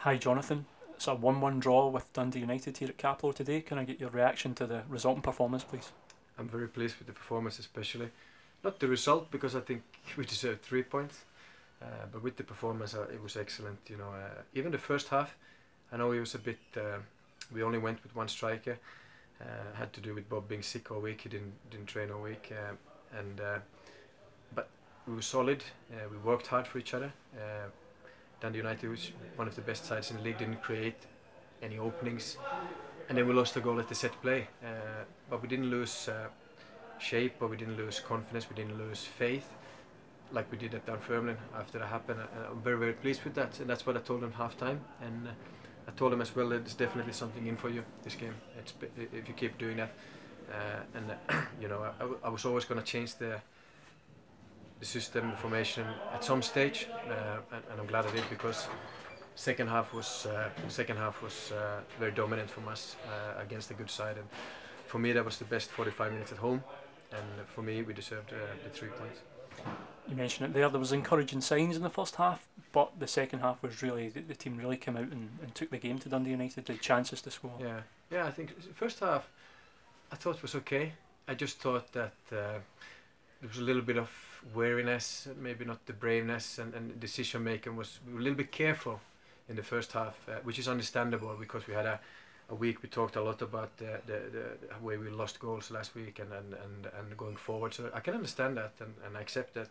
Hi Jonathan, it's a 1-1 draw with Dundee United here at Capello today. Can I get your reaction to the resulting performance, please? I'm very pleased with the performance, especially not the result because I think we deserved 3 points, but with the performance it was excellent. Even the first half, I know it was a bit. We only went with one striker. Had to do with Bob being sick all week. He didn't train all week, but we were solid. We worked hard for each other. Dundee United was one of the best sides in the league. Didn't create any openings, and then we lost a goal at the set play. But we didn't lose shape, or we didn't lose confidence. We didn't lose faith, like we did at Dunfermline after that happened. I'm very, very pleased with that, and that's what I told them half time. And I told them as well that there's definitely something in for you this game. If you keep doing that, I was always going to change the system, the formation at some stage, and I'm glad I did because second half was very dominant from us against a good side, and for me that was the best 45 minutes at home, and for me we deserved the 3 points. You mentioned it there was encouraging signs in the first half, but the second half was really, the team really came out and took the game to Dundee United, the chances to score. Yeah, I think first half I thought was okay. I just thought that there was a little bit of wariness, maybe not the braveness, and decision making we were a little bit careful in the first half, which is understandable because we had a week. We talked a lot about the way we lost goals last week and going forward, so I can understand that and I accept that.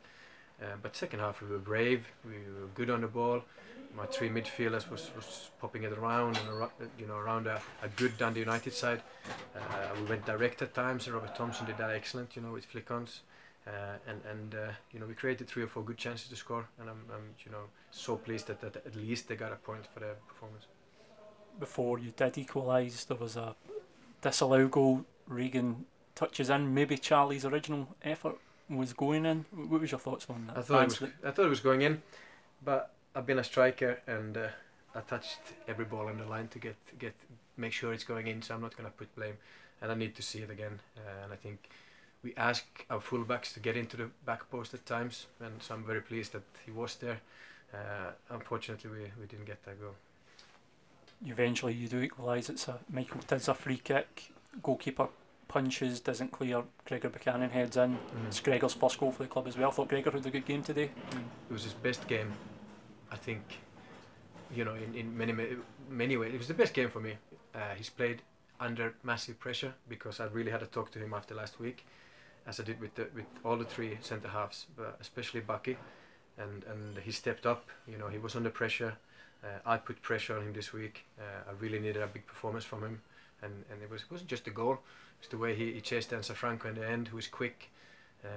But second half we were brave, we were good on the ball. My three midfielders was popping it around and around a good Dundee United side. We went direct at times, and Robert Thomson did that excellent, with flick-ons. We created 3 or 4 good chances to score, and I'm so pleased that at least they got a point for their performance. Before you did equalise, there was a disallowed goal. Regan touches in. Maybe Charlie's original effort was going in. What was your thoughts on that? I thought it was going in, but I've been a striker and I touched every ball on the line to make sure it's going in. So I'm not going to put blame, and I need to see it again. And I think we ask our fullbacks to get into the back post at times, and so I'm very pleased that he was there. Unfortunately, we didn't get that goal. Eventually you do equalise. It's Michael Tidd's a free kick. Goalkeeper punches, doesn't clear. Gregor Buchanan heads in. It's Gregor's first goal for the club as well. I thought Gregor had a good game today. It was his best game, I think. In many ways, it was the best game for me. He's played under massive pressure because I really had to talk to him after last week, as I did with all the 3 centre halves, but especially Bucky, and he stepped up. He was under pressure. I put pressure on him this week. I really needed a big performance from him, and it wasn't just the goal. It was the way he chased down Safranco in the end, who was quick,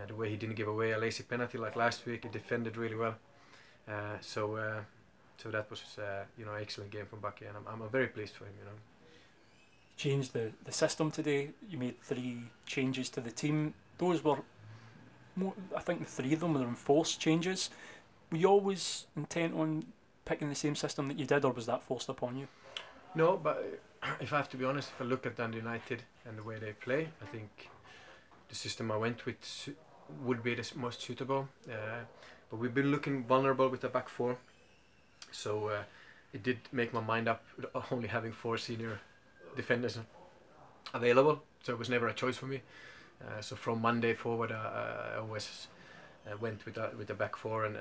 the way he didn't give away a lazy penalty like last week. He defended really well. So that was excellent game from Bucky, and I'm very pleased for him. Changed the system today. You made 3 changes to the team. Those were I think 3 of them were enforced changes. Were you always intent on picking the same system that you did, or was that forced upon you? No, but if I have to be honest, if I look at Dundee United and the way they play, I think the system I went with would be the most suitable. But we've been looking vulnerable with the back 4, so it did make my mind up with only having 4 senior defenders available, so it was never a choice for me. So from Monday forward, I always went with the back 4, and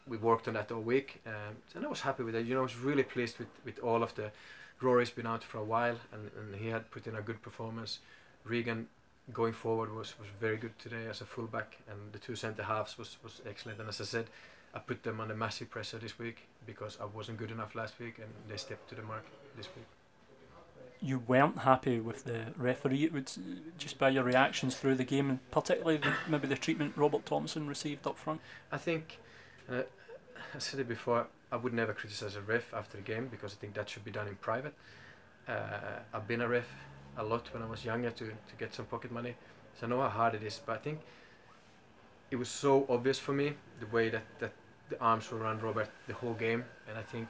we worked on that all week, and I was happy with it. I was really pleased with all of the. Rory's been out for a while, and he had put in a good performance. Regan going forward was very good today as a fullback, and the 2 centre halves was excellent. And as I said, I put them under massive pressure this week because I wasn't good enough last week, and they stepped to the mark this week. You weren't happy with the referee, it would just by your reactions through the game, and particularly maybe the treatment Robert Thomson received up front. I think, I said it before, I would never criticise a ref after the game because I think that should be done in private. I've been a ref a lot when I was younger to get some pocket money, so I know how hard it is, but I think it was so obvious for me the way that the arms were around Robert the whole game, and I think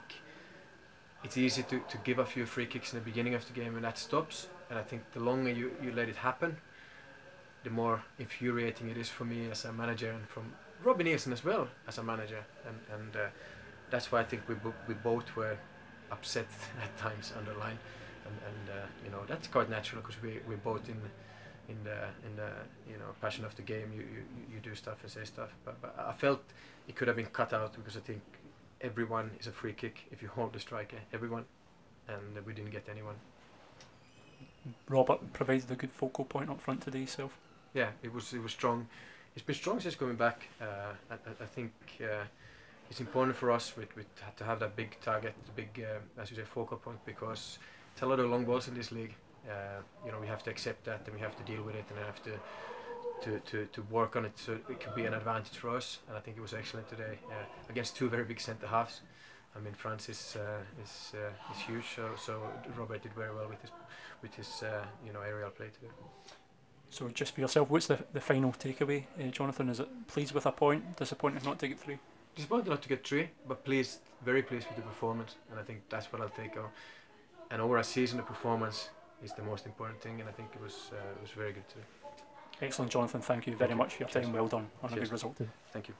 it's easy to give a few free kicks in the beginning of the game and that stops, and I think the longer you let it happen, the more infuriating it is for me as a manager, and from Robbie Nielsen as well as a manager, and that's why I think we both were upset at times on the line, and you know, that's quite natural because we're both in the you know, passion of the game. You do stuff and say stuff, but I felt it could have been cut out because I think everyone is a free kick if you hold the striker, everyone, and we didn't get anyone. Robert provided a good focal point up front today, so. Yeah, it was strong. It's been strong since coming back. I think it's important for us to have that big target, the big, as you say, focal point, because it's a lot of long balls in this league. You know, we have to accept that, and we have to deal with it, and we have to work on it so it could be an advantage for us. And I think it was excellent today against two very big centre halves. I mean, France is huge, so Robert did very well with his you know, aerial play today. So just for yourself, what's the final takeaway, Jonathan? Is it pleased with a point, disappointed not to get 3? Disappointed not to get 3, but pleased, very pleased with the performance, and I think that's what I'll take out. And over a season, the performance is the most important thing, and I think it was very good today. Excellent, Jonathan. Thank you very much for your time. Well done on a good result. Thank you.